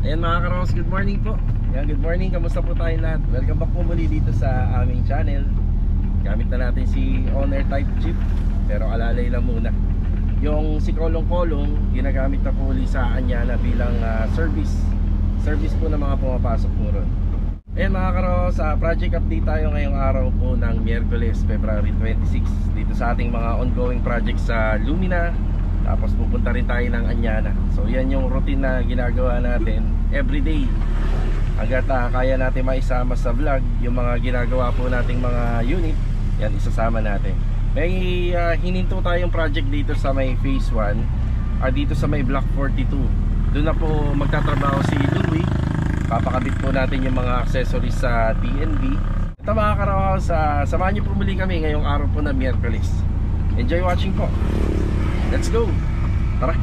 Ayan mga karos, good morning po. Ayan, good morning, kamusta po tayo lahat? Welcome back po muli dito sa aming channel. Gamit na natin si Owner Type Jeep, pero alalay lang muna. Yung si kolong-kolong, ginagamit na po ulit sa Anyana bilang service po ng mga pumapasok po ron. Ayan mga karos, project update tayo ngayong araw po ng Miyerkules, February 26 dito sa ating mga ongoing projects sa Lumina. Tapos pupunta rin tayo ng Anyana. So yan yung routine na ginagawa natin everyday. Hanggat kaya natin maisama sa vlog yung mga ginagawa po nating mga unit, yan isasama natin. May hininto tayong project dito sa may phase 1, dito sa may block 42. Doon na po magtatrabaho si Louie. Papakabit po natin yung mga accessories sa TNB. Ito mga karawas, samahan niyo po muli kami ngayong araw po na Miyerkules. Enjoy watching po. Let's go! Tara!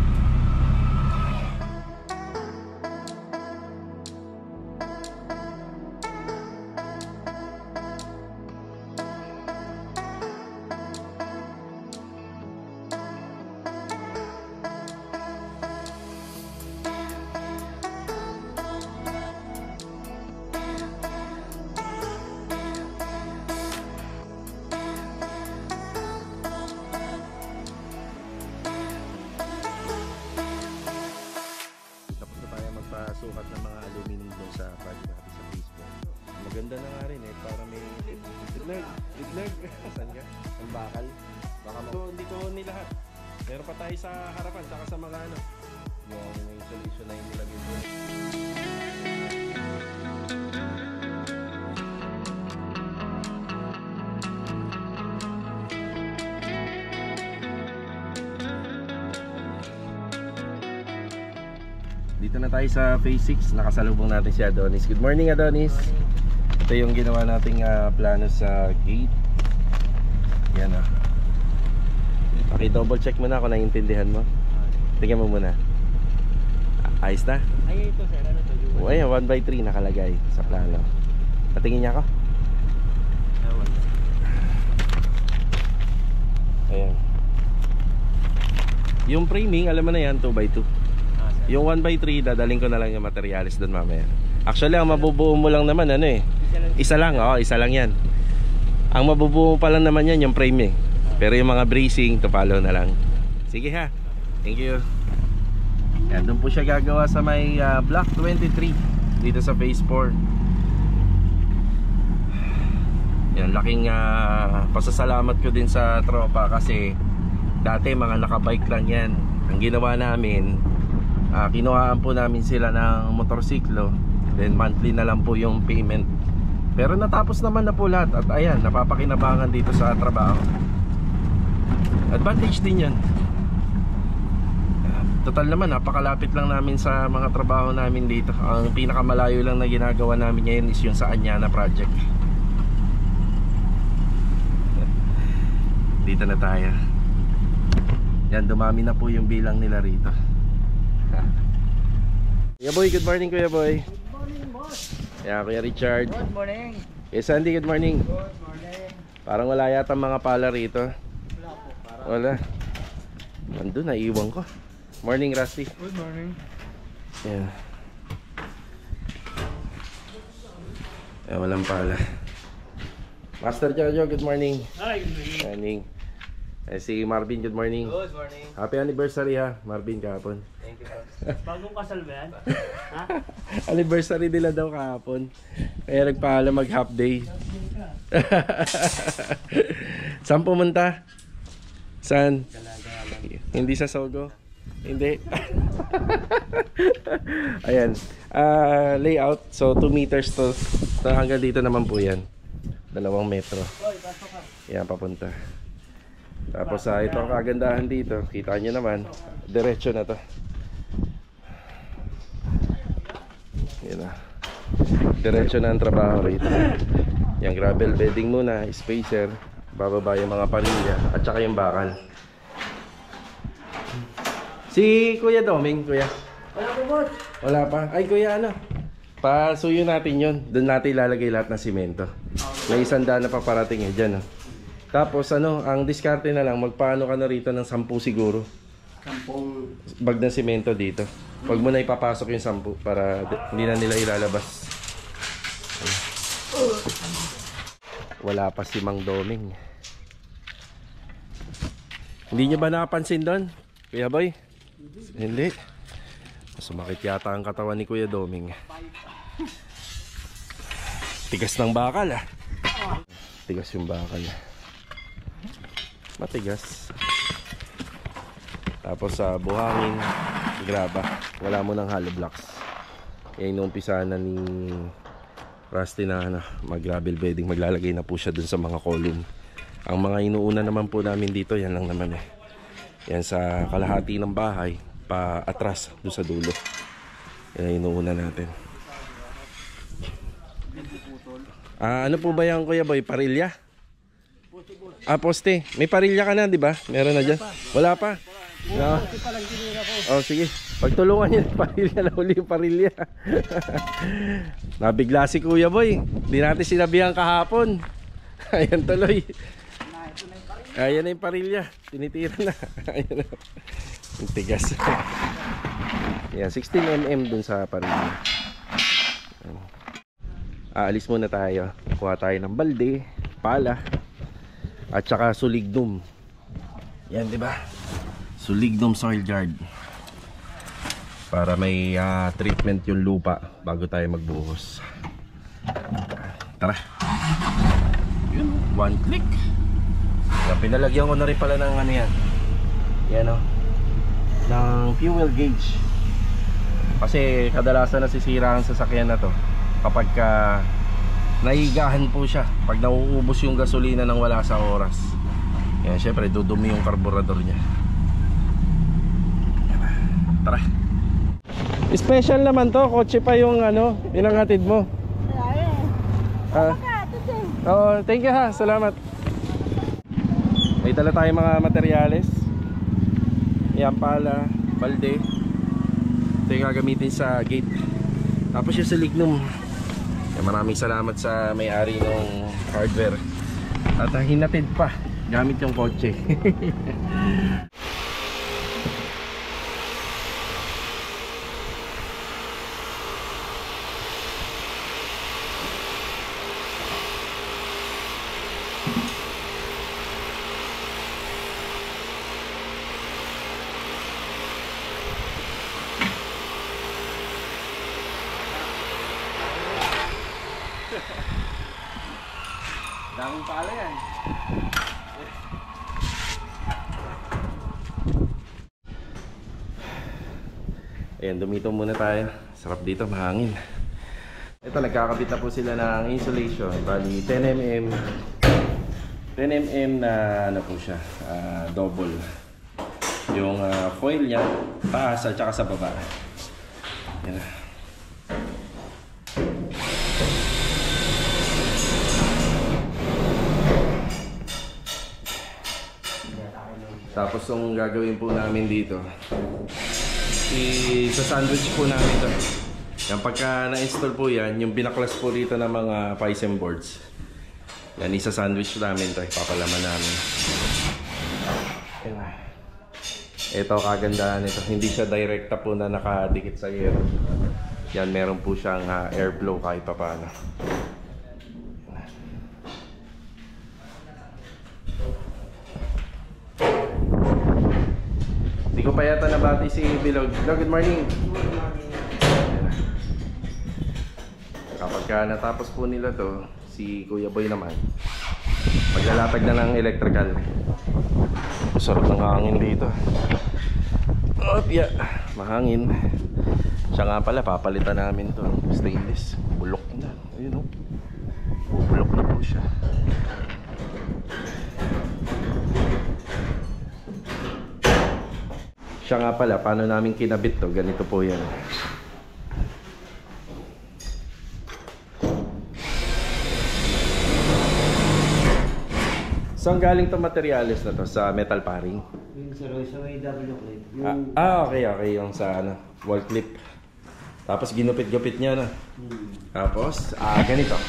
Sukat ng mga aluminum doon sa project natin sa Facebook. Maganda na nga rin para may idlag. Saan ka? Ang bakal. Baka hindi ko nilahat. Meron pa tayo sa harapan saka sa mga yung insulation na yung nilagay doon. Dito na tayo sa phase 6, nakasalubong natin si Adonis. Good morning Adonis. Good morning. Ito yung ginawa nating plano sa gate. Yan double check mo na kung naiintindihan mo. Tingnan mo muna. Ayos na? Ay ito sir, ano to? Ayan, 1x3 nakalagay sa plano. Patingin niya ako. Ayan. Yung framing, alam mo na yan, 2x2. Yung 1x3, dadaling ko na lang yung materials doon mamaya. Actually, ang mabubuo mo lang naman, isa lang, isa lang yan. Ang mabubuo pa lang naman yan, yung frame Pero yung mga bracing, to follow na lang. Sige ha, thank you. Yan, doon po siya gagawa sa may block 23, dito sa phase 4. Yan, laking pasasalamat ko din sa tropa kasi dati mga nakabike lang yan. Ang ginawa namin, kinuhaan po namin sila ng motorsiklo, then monthly na lang po yung payment. Pero natapos naman na po lahat. At ayan, napapakinabangan dito sa trabaho. Advantage din yan. Total naman, napakalapit lang namin sa mga trabaho namin dito. Ang pinakamalayo lang na ginagawa namin ngayon is yung sa Anyana project. Dito na tayo. Yan, dumami na po yung bilang nila rito. Kuya Boy, good morning Kuya Boy. Good morning boss. Yeah, Kuya Richard. Good morning. Kuya Sandy, good morning. Good morning. Parang wala yata mga pala rito. Wala po. Wala. Nandun, naiiwan ko. Morning Rusty. Good morning. Yeah. Walang pala. Master Jojo, good morning. Hi, good morning. Morning. Si Marvin, good morning. Good morning. Happy anniversary ha, Marvin, kahapon. Thank you boss. Bagong kasal ba yan? Ha? Anniversary nila daw kahapon. Kaya nagpaalam mag half day. Saan pumunta? Saan? Hindi sa Sogo? Hindi. Ayan. Layout. So 2 meters to hanggang dito naman po yan. 2 metro. Yan, papunta. Tapos ito ang kagandahan dito. Kita nyo naman, diretso na to. Yan na. Diretso na ang trabaho rito. Yung gravel bedding muna, spacer, bababa yung mga panilya at saka yung bakal. Si Kuya Doming, Kuya. Wala po boss. Wala pa. Ay Kuya, pasuyo natin yun. Doon natin ilalagay lahat ng simento. May 100 na paparating dyan. Tapos ang diskarte na lang, magpaano ka na rito ng 10 siguro. bag ng simento dito. Huwag mo na ipapasok yung 10 para hindi na nila ilalabas. Wala pa si Mang Doming. Hindi nyo ba nakapansin doon, Kuya Boy? Hindi. Sumakit yata ang katawan ni Kuya Doming. Tigas ng bakal ah. Tigas yung bakal. Matigas. Tapos sa buhangin, graba. Wala mo ng hollow blocks. Yan inumpisa na ni Rusty na mag-gravel bedding. Maglalagay na po siya dun sa mga column. Ang mga inuuna naman po namin dito, yan lang naman eh. Yan sa kalahati ng bahay, pa atras dun sa dulo. Yan inuuna natin. Ano po ba yan, Kuya Boy? Parilya? Poste. May parilya ka na, di ba? Meron na dyan? Wala pa? No. Oh, sige. Pagtulungan niyo ng parilya na huli yung parilya. Nabigla si Kuya Boy. Hindi natin sinabihan kahapon. Ayan tuloy. Ayan na yung parilya. Tinitira na. Ayan na. Yung tigas. Ayan, 16mm dun sa parilya. Aalis muna tayo. Kuha tayo ng balde, pala, at saka sulignum. Yan, di ba? Sulignum soil yard. Para may treatment yung lupa bago tayo magbuhos. Tara. Yun, one click. Pinalagyan ko na rin pala ng ano yan. Yan o. Ng fuel gauge. Kasi kadalasan nasisira ang sasakyan na to kapag naigahan po siya. Pag nauubos yung gasolina nang wala sa oras. Yan, syempre dudumi yung karburador niya. Tara. Special naman to, kotse pa yung ano, pinanghatid mo. Thank you ha, salamat. May dala tayong mga materyales. Yan pala, balde. Ito yung gagamitin sa gate. Tapos yung sulignum. Maraming salamat sa may-ari ng hardware. At hinatid pa gamit yung kotse. Daming pala yan. Ayan, dumito muna tayo. Sarap dito, mahangin. Ito, nagkakabit na po sila ng insulation. Bali, 10mm. 10mm na ano po siya, double. Yung foil niya, taas at saka sa baba. Ayan. Tapos yung gagawin po namin dito, isa-sandwich po namin ito. Yan, pagka na-install po yan, yung binaklas po dito ng mga Python boards. Yan, isa-sandwich namin ito, ipapalaman namin. Ito kagandahan nito, hindi siya direkta po na nakadikit sa air. Yan, meron po siyang airflow kahit pa paano. Hindi ko pa yata nabati si Bilog. Hello, good morning. Kapag natapos po nila to, si Kuya Boy naman maglalatag na ng electrical. Sarap ng hangin dito. Yeah. Mahangin. Siya nga pala, papalitan namin to stainless. Bulok na. Ayun o. Bulok na po siya. Siya nga pala, paano namin kinabit to? Ganito po yan. Saan galing to materials na to? Sa metal paring? Yung sa may W clip. Okay. Yung sa wall clip. Tapos ginupit-gupit niya na. Tapos, ganito.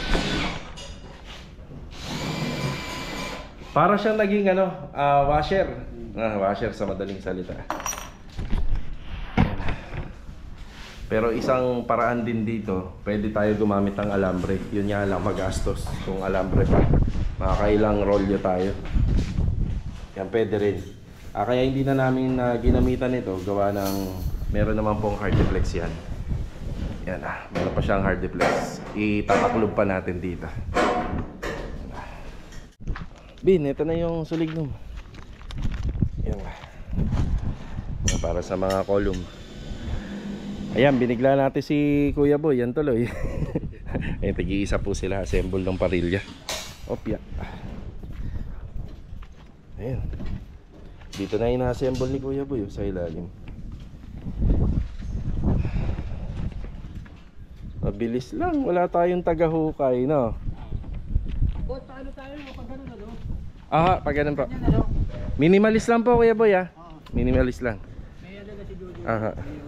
Para siyang naging washer. Washer sa madaling salita. Pero isang paraan din dito, pwede tayo gumamit ng alambre. Yun nga lang, magastos kung alambre pa. Makakailang rolyo tayo. Yan, pwede rin. Kaya hindi na namin ginamitan ito. Gawa ng, meron naman pong hard deflex yan. Yan meron pa siyang hard deflex. Itataklob pa natin dito. Bin, ito na yung sulignum. Yan. Para sa mga column. Ayan, binigla natin si Kuya Boy. Yan tuloy. Ayan, tig-iisa po sila. Assemble ng parilya. Opya. Ayan. Dito na ina-assemble ni Kuya Boy sa ilalim. Mabilis lang. Wala tayong taga-hukay, no? O, paano tayo? Pag ganun na, no? Pag ganun po. Minimalist lang po, Kuya Boy, Minimalist lang. May ano na si Jojo.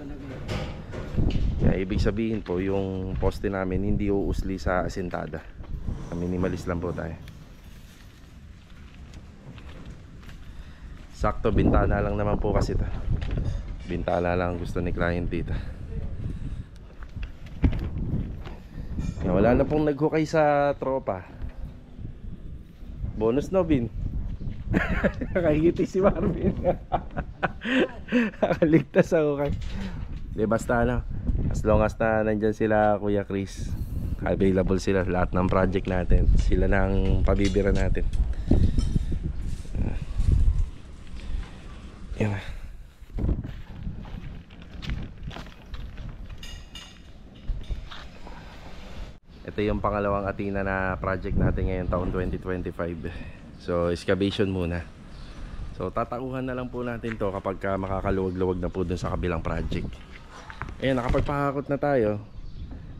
Kaya ibig sabihin po, yung poste namin hindi uusli sa asintada. Minimalist lang po tayo. Sakto, bintana lang naman po kasi ito. Bintana lang gusto ni client dito. Wala na pong naghukay sa tropa. Bonus, no, Bin? Nakahiti si Marvin. Nakaligtas sa hukay. Di basta as long as na nandyan sila Kuya Chris, available sila lahat ng project natin. Sila nang pabibira natin. Yan. Ito yung pangalawang Athena na project natin ngayon taon 2025. So excavation muna. So tatauhan na lang po natin to kapag makakaluwag-luwag na po dun sa kabilang project. Ayan, nakapagpahakot na tayo.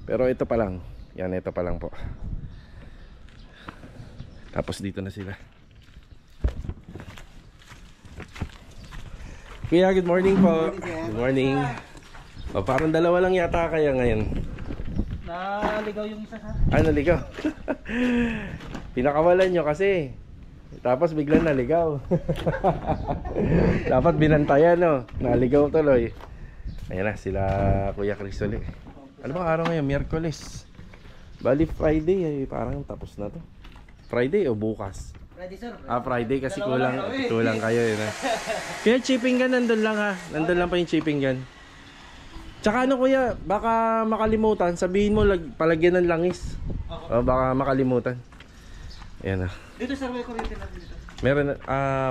Pero ito pa lang. Yan, ito pa lang po. Tapos dito na sila. Kuya, good morning po. Good morning. Parang dalawa lang yata kaya ngayon. Naligaw yung isa sa... Naligaw. Pinakawalan nyo kasi. Tapos biglang naligaw. Dapat binantayan, no? Naligaw tuloy. Ayan na sila Kuya Chris ulit. Ano bang araw ngayon? Miyerkules. Bali Friday parang tapos na to. Friday o bukas? Ready, sir? Friday kasi kulang kayo Kaya chipping gun nandun lang Nandun lang pa yung chipping gun. Tsaka Kuya, baka makalimutan. Sabihin mo palagyan ng langis. Baka makalimutan. Ayan na. Dito, sir, may kuryente lang dito. Meron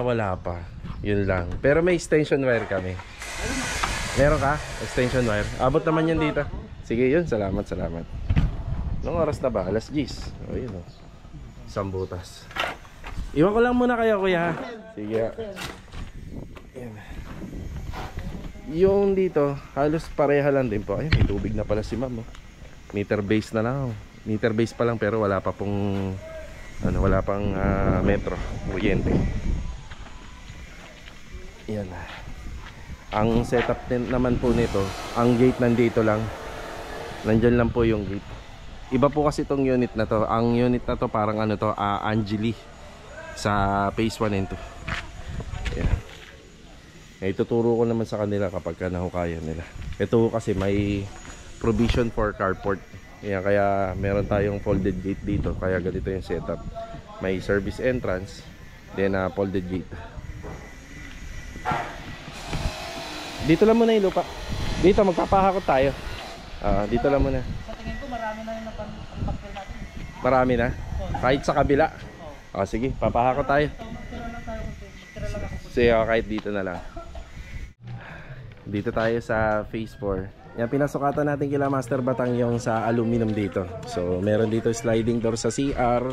wala pa. Yun lang. Pero may extension wire kami. Meron ka? Extension wire. Abot naman yan dito. Sige yun, salamat. Anong oras na ba? Alas 10. Yun Isang butas. Iwan ko lang muna kayo, Kuya. Sige. Ayan. Yung dito, halos pareha lang din po. Ayun, may tubig na pala si ma'am. Meter base na lang. Meter base pa lang pero wala pa pong wala pang metro kuryente. Yan. Ang setup din naman po nito, ang gate nandito lang. Nandyan lang po yung gate. Iba po kasi itong unit na to. Ang unit na to parang Angeli sa phase 1 and 2. Yan. Ituturo ko naman sa kanila kapag nahukayan nila. Ito kasi may provision for carport. Yan, kaya meron tayong folded gate dito. Kaya ganito yung setup. May service entrance, then folded gate. Dito lang muna yung lupa. Dito magpapahakot tayo. Dito lang muna. Sa tingin ko, marami na yung napag-pakil natin. Marami na? Kahit sa kabila? Sige, papahakot tayo. Magtira lang tayo. Magtira lang ako. Sige, kahit dito na lang. Dito tayo sa phase 4. Yan, pinasukatan natin kila Master Batang yung sa aluminum dito. So, meron dito sliding door sa CR,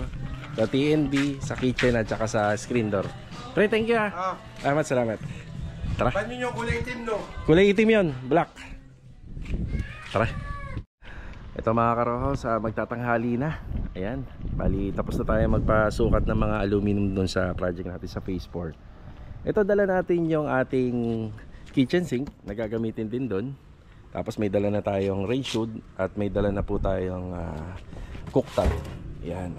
sa TNB, sa kitchen at saka sa screen door. Pre, thank you Salamat. Tara. Paano nyo kulay itim, no? Kulay itim yun, black. Tara. Ito mga karohos, magtatanghali na. Ayan, bali tapos na tayo magpasukat ng mga aluminum dun sa project natin sa phase 4. Ito, dala natin yung ating kitchen sink na gagamitin din dun. Tapos may dala na tayong range hood at may dala na po tayong cooktop. Ayan.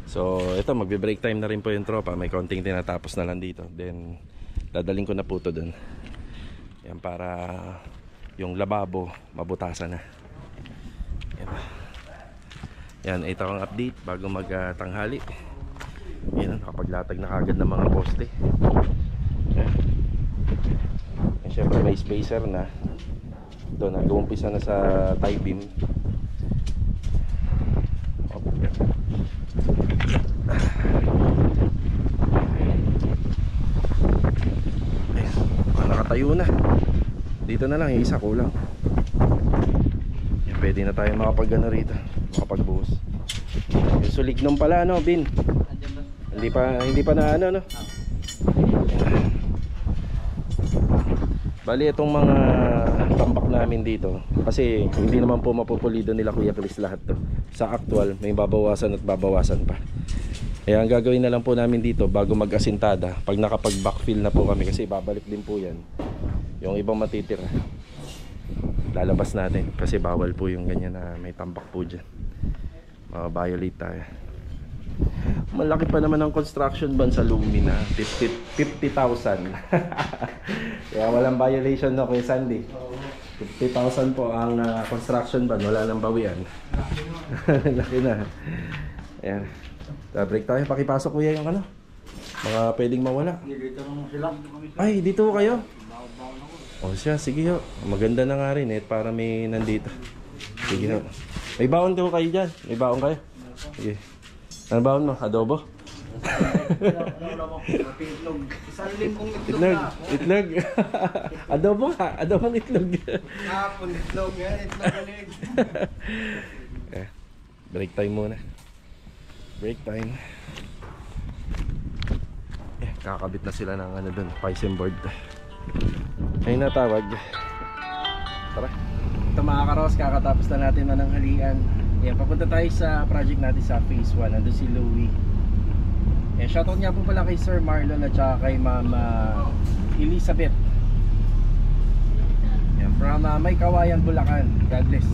So ito, magbe-break time na rin po yung tropa. May konting tinatapos na lang dito. Then dadaling ko na po to dun. Ayan, para yung lababo mabutasan na. Yan, ito ang update bago magtanghali. Yan, nakapaglatag na kagad ng mga poste. Yan. Yan, syempre may spacer na. Ito, nag-uumpisa na sa tie beam. Nakatayo na. Dito na lang, yung isa kulang. Yan, pwede na tayo makapag-ano rito, makapagbuhos. Yung sulig nung pala, no, Bin? Hindi pa na ano, no? Bali, itong mga tambak namin dito, kasi hindi naman po mapupulido nila Kuya Chris lahat to. Sa actual, may babawasan at babawasan pa. Kaya ang gagawin na lang po namin dito bago mag-asintada, pag nakapag-backfill na po kami, kasi babalik din po yan. Yung ibang matitira, lalabas natin kasi bawal po yung ganyan na may tambak po dyan. Violate tayo. Malaki pa naman ang construction ban sa Lumina, 50,000. Kaya walang violation na Kuya Sandy. 50,000 po ang construction ban, wala nang bawian. Laki na. Ayan. Break tayo, pakipasok kuya yung ano, mga pwedeng mawala. Ay, dito kayo? O siya, sige ho. Maganda na nga rin para may nandito. Sige ho. May baon kayo dyan? May baon kayo? Sige. Ano baon mo? Adobo? Itlog. Itlog. Adobo nga. Adobong itlog. Kapon itlog yan. Itlog ulit. Break time muna. Break time. Kakabit na sila ng ano dun, Python board. Ayun na tawag. Tara. Ito mga karos, kakatapos na natin mananghalian. Ayan, papunta tayo sa project natin sa phase 1. Nandun si Louie. Ayan, shoutout nga po pala kay Sir Marlon at saka kay Mama Elizabeth. Ayan, from May Kawayan, Bulacan. God bless.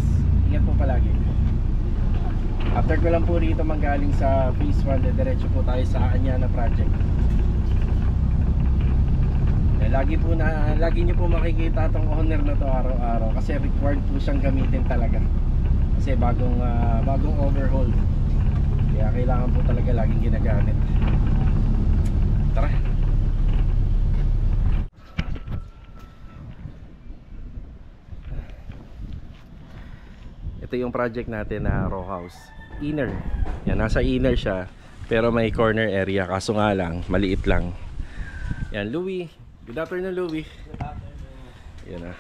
Ingat po palagi. After ko lang po rito manggaling sa phase 1, diretso po tayo sa Anyana project. Lagi niyo po makikita itong owner na to araw-araw kasi required po siyang gamitin talaga. Kasi bagong overhaul. Kaya kailangan po talaga laging ginagamit. Tara. Ito yung project natin na row house. Inner. Yan, nasa inner siya pero may corner area kaso nga lang maliit lang. Yan, Louie. Good afternoon, Louie. Good afternoon. Yan na.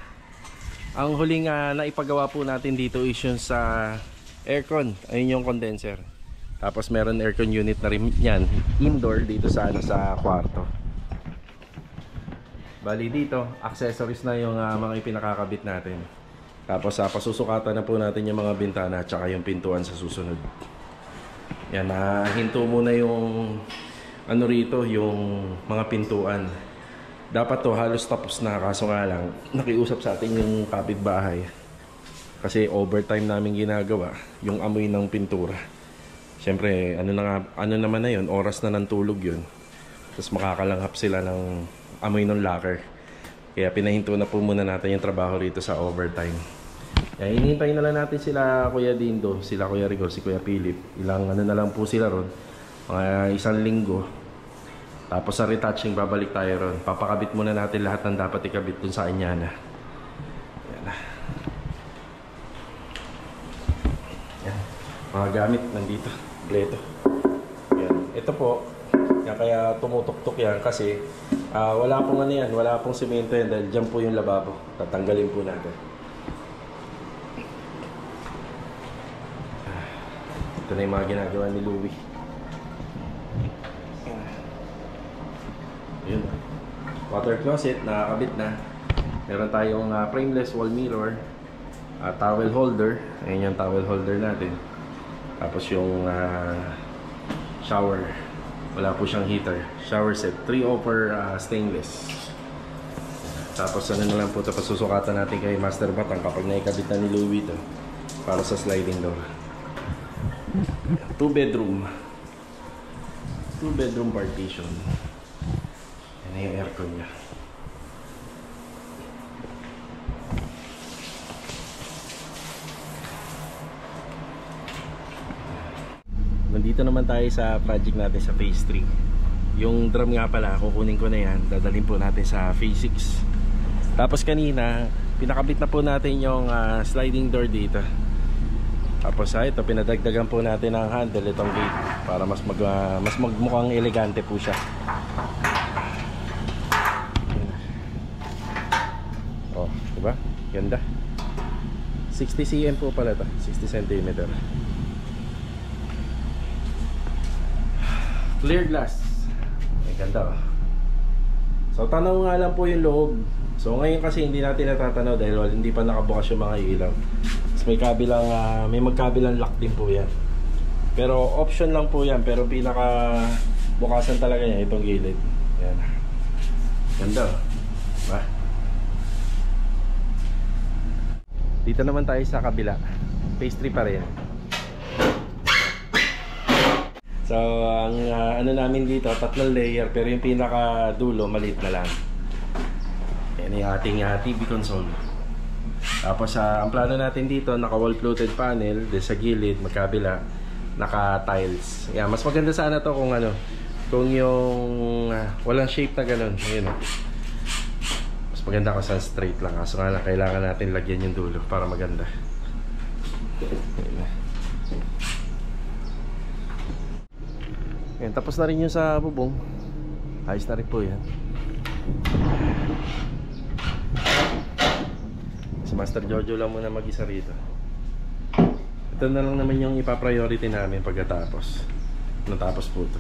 Ang huling naipagawa po natin dito is yung sa aircon. Ayun yung condenser. Tapos meron aircon unit na rin yan. Indoor dito sa kwarto. Bali dito, accessories na yung mga ipinakakabit natin. Tapos pasusukatan na po natin yung mga bintana at saka yung pintuan sa susunod. Yan, hinto muna yung ano rito, yung mga pintuan. Dapat to halos tapos na, kaso nga lang nakiusap sa atin yung kapitbahay. Kasi overtime namin ginagawa yung amoy ng pintura. Siyempre, ano naman na yun, oras na ng tulog yun. Tapos makakalanghap sila ng amoy ng locker. Kaya pinahinto na po muna natin yung trabaho rito sa overtime. Kaya hinihintay na lang natin sila Kuya Dindo, sila Kuya Rigor, si Kuya Philip. Ilang na lang po sila ron, mga isang linggo. Tapos sa retouching, babalik tayo ron. Papakabit muna natin lahat ng dapat ikabit dun sa Anyana. Yan na. Yan. Mga gamit nandito. Bleto. Yan. Ito po. Yan, kaya tumutok-tok yan kasi wala pong ano yan. Wala pong semento yan dahil dyan po yung lababo. Tatanggalin po natin. Ito na yung mga ginagawa ni Louie. Yun. Water closet, nakakabit na. Meron tayong frameless wall mirror, towel holder. Ayan yung towel holder natin. Tapos yung shower, wala po siyang heater. Shower set, 3-offer stainless. Tapos ano na lang po ito, pasusukatan natin kay Master Batang kapag naikabit na ni Louie ito para sa sliding door. 2 bedroom partition. Yan yung aircon niya. nandito naman tayo sa project natin sa phase 3. Yung drum nga pala, kukunin ko na yan, dadalhin po natin sa phase 6. Tapos kanina pinakabit na po natin yung sliding door dito. Tapos ito, pinadagdagan po natin ang handle, itong gate, para mas magmukhang elegante po siya. Oh, diba? Ganda. 60 cm po pala ito, 60 cm. Clear glass. Ay, ganda. So tanaw nga lang po yung loob. So ngayon kasi hindi natin natatanaw dahil hindi pa nakabukas yung mga ilaw. Tapos may kabilang may magkabilang lock din po yan. Pero option lang po yan, pero pinaka bukasan talaga niya itong gilid. Yan. Ganda. Diba? Dito naman tayo sa kabila. Phase 3 pa rin. So ang ano namin dito, 3 layer, pero yung pinaka dulo maliit na lang. Yan yung ating TV console. Tapos ang plano natin dito, naka wall floated panel, de sa gilid, magkabila, naka tiles. Yan, mas maganda sana to kung ano, kung yung walang shape na ganun. Ayun. Mas maganda kung saan straight lang. Kaso nga lang, kailangan natin lagyan yung dulo para maganda. Ayun. Yan, tapos na rin yung sa bubong. Ayos na rin po yan. Si Master Jojo lang muna mag-isa rito. Ito na lang naman yung ipa-priority namin pagkatapos. Natapos po ito.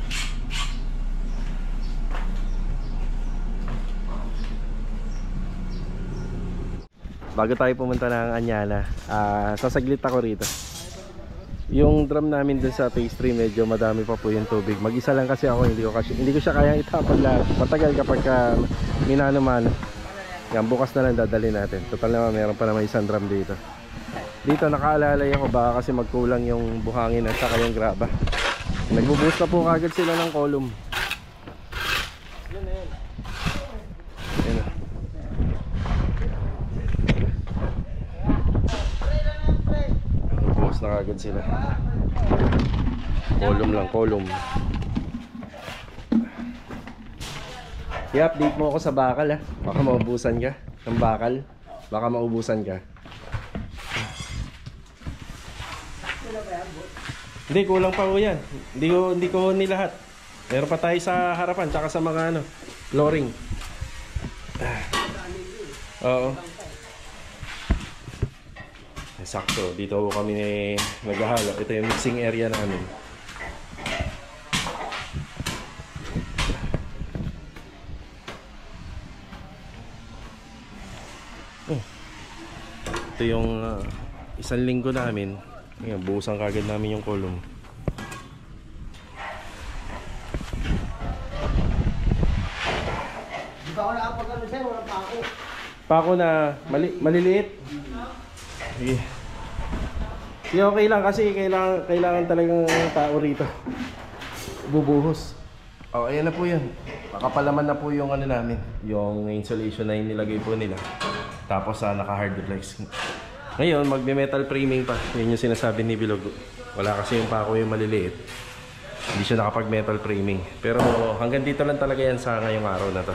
Bago tayo pumunta ng Anyana, sasaglit ako rito. Yung drum namin dun sa phase 3 medyo madami pa po yung tubig. Mag-isa lang kasi ako, hindi ko siya kayang itapon lahat. Matagal kapag minano-mano. Yan, bukas na lang dadalhin natin. Total naman meron pa naman isang drum dito. Dito nakaalalay ako, baka kasi magkulang yung buhangin at saka yung graba. Nagbubuhos na po kagad sila ng column. Yun na yun. Yun na. Nagbubuhos na kagad sila. Column lang, column. I-update mo ako sa bakal ha. Baka maubusan ka ng bakal. Baka maubusan ka. Hindi, kulang pa ho yan. Hindi ko ni lahat. Meron pa tayo sa harapan tsaka sa mga flooring. Oo. Sakto, dito kami naghahalo. Ito yung mixing area namin. Ito yung isang linggo namin. Ayan, buhusan kagad namin yung column. Di ba ako nakapagano sa'yo? Walang pako. Pako na maliliit. Sige. Sige, okay lang kasi kailangan talagang tao rito. Bubuhos. Oh, ayan na po yan. Makapalaman na po yung ano namin. Yung insulation na yung nilagay po nila. Tapos naka hard flex. Ngayon magme-metal framing pa. Yan yung sinasabi ni Bilog. Wala kasi yung pako yung maliliit. Hindi siya nakapag-metal framing. Pero hanggang dito lang talaga yan sa ngayong araw na to.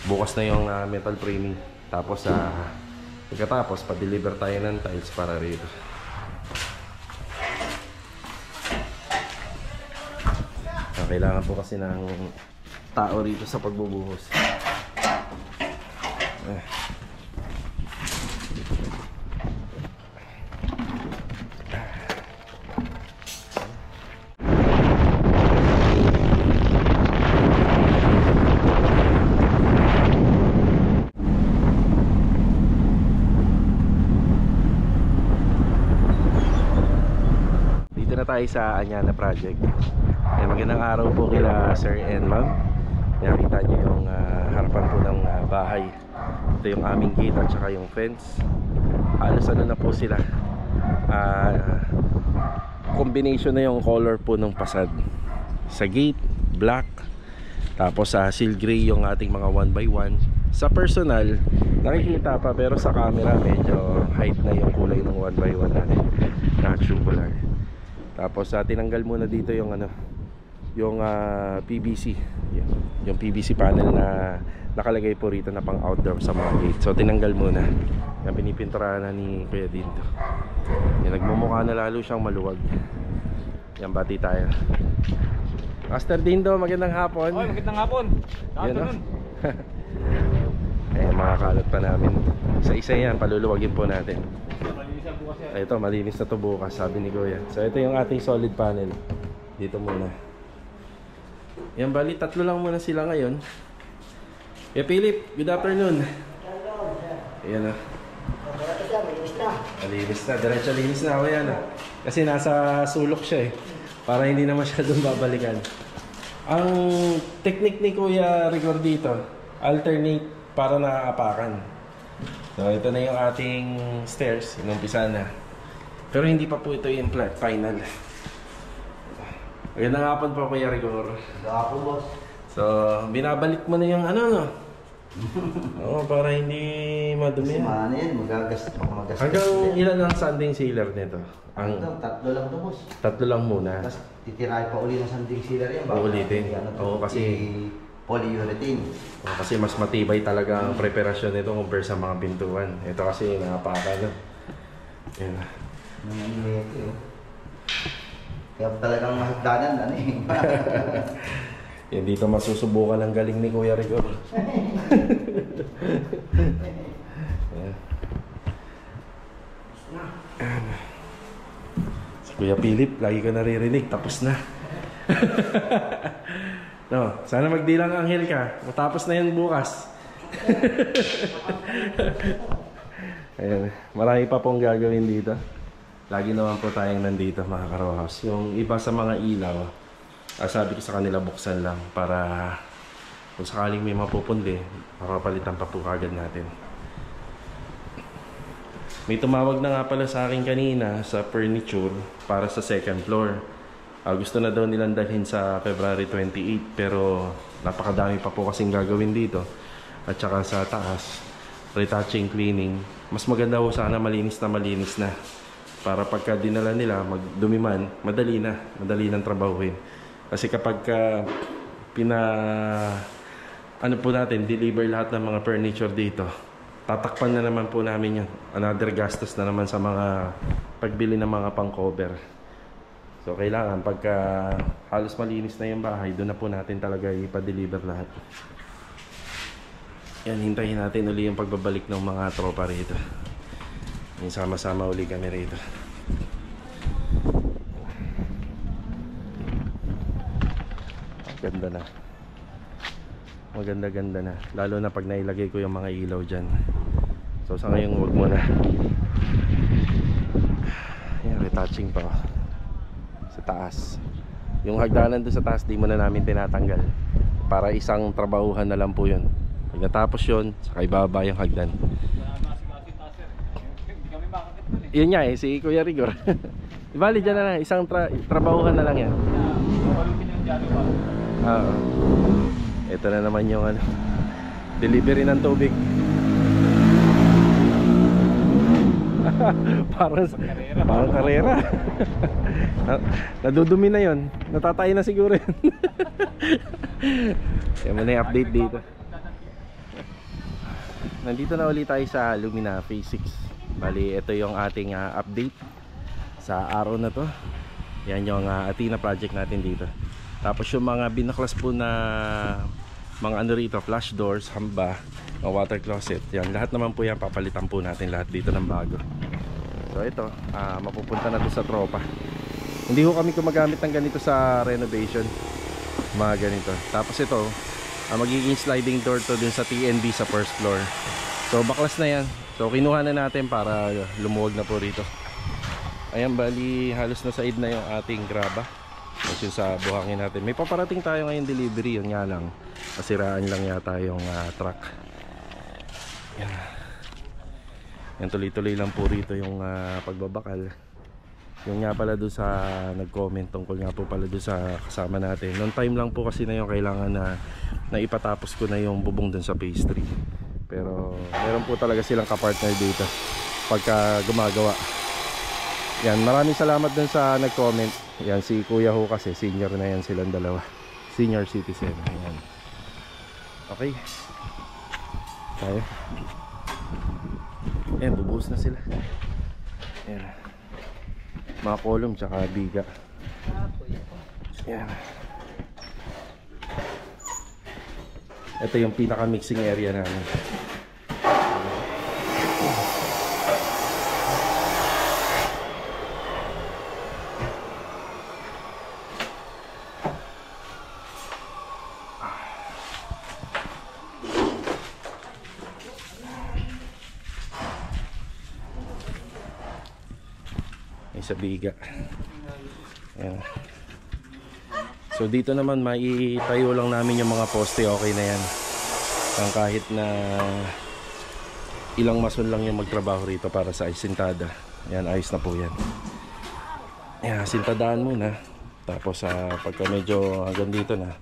Bukas na yung metal framing. Tapos pagkatapos pa-deliver tayo ng tiles para rito. Kailangan po kasi ng tao rito sa pagbubuhos. Tayo sa Anyana project. Magandang araw po kila Sir and Ma'am. Nakita niyo yung harapan po ng bahay. Ito yung aming gate at saka yung fence. Halos ano na po sila. Combination na yung color po ng pasad. Sa gate, black. Tapos seal gray yung ating mga 1x1. Sa personal, nakikita pa, pero sa camera medyo height na yung kulay ng 1x1 natin na tubular. Tapos tinanggal muna dito yung ano, yung PVC. Yung PVC panel na nakalagay po rito na pang outdoor sa mga gate. So tinanggal muna. Yan pinipinturahan na ni Kuya Dindo. Yan, nagmumukha na lalo siyang maluwag. Yan, bati tayo. Master Dindo, magandang hapon. Oy, magandang hapon. Yan, no? Eh, mga kalat pa namin. Isa-isa yan, paluluwagin po natin. Ito, malinis na to bukas, sabi ni Kuya. So ito yung ating solid panel. Dito muna. Yan, bali, tatlo lang muna sila ngayon. Philip, good afternoon. Ayan, malinis na, diretso linis na ako yan. Kasi nasa sulok siya eh, para hindi na masyadong babalikan. Ang technique ni Kuya Rigor dito, alternate para nakaapakan. So ito na yung ating stairs, inumpisa na. Pero hindi pa po ito yung final. Magandang hapon po, Kuya Rigor. Ako, boss. So binabalik mo na yung ano, no? Oo, para hindi madumi. Kasi maano yan, magagastos. Hanggang ilan ang sanding sealer nito? Ang Tatlo lang to, boss. tatlo lang muna. Tapos titirahin pa uli ng sanding sealer yan. Uulitin. Oo, kasi polyurethane. kasi mas matibay talaga ang preparasyon nito compare sa mga pintuan. Ito kasi napaka no. Yan. Kaya talagang mahagdanan, ano eh. Yan, dito masusubukan ang galing ni Kuya Rigor. Yan. Si Kuya Philip, lagi ka naririnig, tapos na. No, sana magdilang anghel ka. Matapos na yan bukas. Ayan, marami pa pong gagawin dito. Lagi naman po tayong nandito, mga karohouse. Yung iba sa mga ilaw, sabi ko sa kanila buksan lang para kung sakaling may mapupundi, mapapalitan pa po kagad natin. May tumawag na nga pala sa akin kanina sa furniture para sa second floor. Gusto na daw nilang dalhin sa February 28, pero napakadami pa po kasing gagawin dito. At saka sa taas, retouching, cleaning. Mas maganda po sana malinis na. Para pagka dinala nila, magdumiman, madali ng trabahuin. Kasi kapag ano po natin, deliver lahat ng mga furniture dito, tatakpan na naman po namin yun. Another gastos na naman sa mga pagbili ng mga pang-cover. So kailangan pagka halos malinis na yung bahay, doon na po natin talaga ipa-deliver lahat. Yan, hintayin natin uli yung pagbabalik ng mga tropa rito. Yung sama-sama uli kami rito. Ganda na. Maganda-ganda na. Lalo na pag nailagay ko yung mga ilaw dyan. So sa ngayon huwag muna. Ayan, retouching pa sa taas. Yung hagdanan doon sa taas, di muna namin tinatanggal. Para isang trabahuhan na lang po yun. Pag natapos yun, saka ibaba yung hagdan. Yun nga eh, si Kuya Rigor. Ibali dyan na lang, isang trabahuhan na lang yan. Ito na naman yung ano, delivery ng tubig. parang karera. Nadudumi na yon, natatay na siguro yun. Yan muna yung update dito. Nandito na ulit tayo sa Lumina Phase 6. Bali, ito yung ating update sa araw na to. Yan yung Athena project natin dito. Tapos yung mga binaklas po na mga ano rito, flash doors, hamba, water closet, yan, lahat naman po yan papalitan po natin lahat dito ng bago. So ito, mapupunta na to sa tropa. Hindi ko kami gumagamit ng ganito sa renovation, mga ganito. Tapos ito, magiging sliding door to dun sa TNB sa first floor. So baklas na yan. So kinuha na natin para lumuwag na po rito. Ayan, bali halos na said na yung ating graba. Kasi sa buhangin natin, may paparating tayo ngayon delivery, yun nga lang nasiraan lang yata yung truck. Yan. Yan, tuloy-tuloy lang po rito yung pagbabakal. Yung nga pala doon sa nag-comment tungkol nga po pala doon sa kasama natin. Noong time lang po kasi na yung kailangan na ipatapos ko na yung bubong doon sa phase 3. Pero meron po talaga silang kapartner dito pagka gumagawa. Yan, maraming salamat doon sa nag-comment. Yan si kuya ho kasi senior na yan silang dalawa. Senior citizen. Ayan. Okay. Tayo. Ayan, bubuhos na sila. Ayan. Mga kolom tsaka biga. Ayan. Ito yung pinaka mixing area namin. Sa biga. Ayan. So dito naman maitayo lang namin yung mga poste, okay na yan. Kahit na ilang mason lang yung magtrabaho rito para sa sintada. Ayan, ayos na po yan. Ayan, sintadahan muna. Tapos pagka medyo hanggang dito na,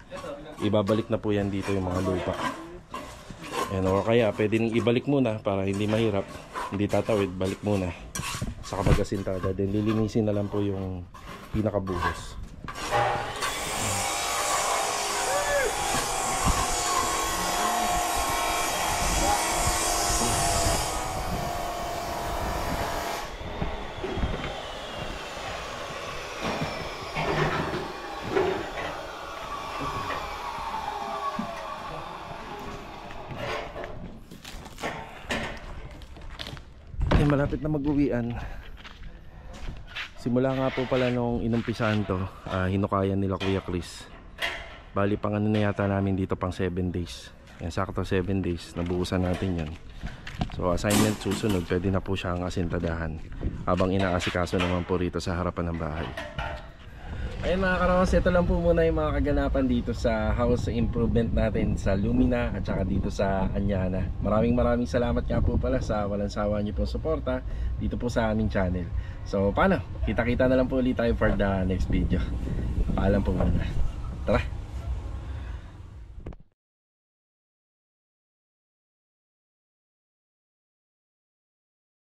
ibabalik na po yan dito yung mga lupa. Ayan, o kaya pwede nang ibalik muna para hindi mahirap, hindi tatawid, balik muna sa kapag-asintada, then lilinisin na lang po yung pinakabuhos. Malapit na mag-uwian. Simula nga po pala nung inumpisahan to, hinukayan nila Kuya Chris. Bali pang ano na yata namin dito, pang 7 days. Yan, sakto 7 days, nabuhusan natin yan. So assignment susunod, pwede na po siyang asintadahan habang inaasikaso naman po rito sa harapan ng bahay. Ayun mga karawas, ito lang po muna yung mga kaganapan dito sa house improvement natin sa Lumina at saka dito sa Anyana. Maraming salamat nga po pala sa walang sawa niyo po suporta dito po sa aming channel. So paano? Kita-kita na lang po ulit tayo for the next video. Paalam po muna. Tara!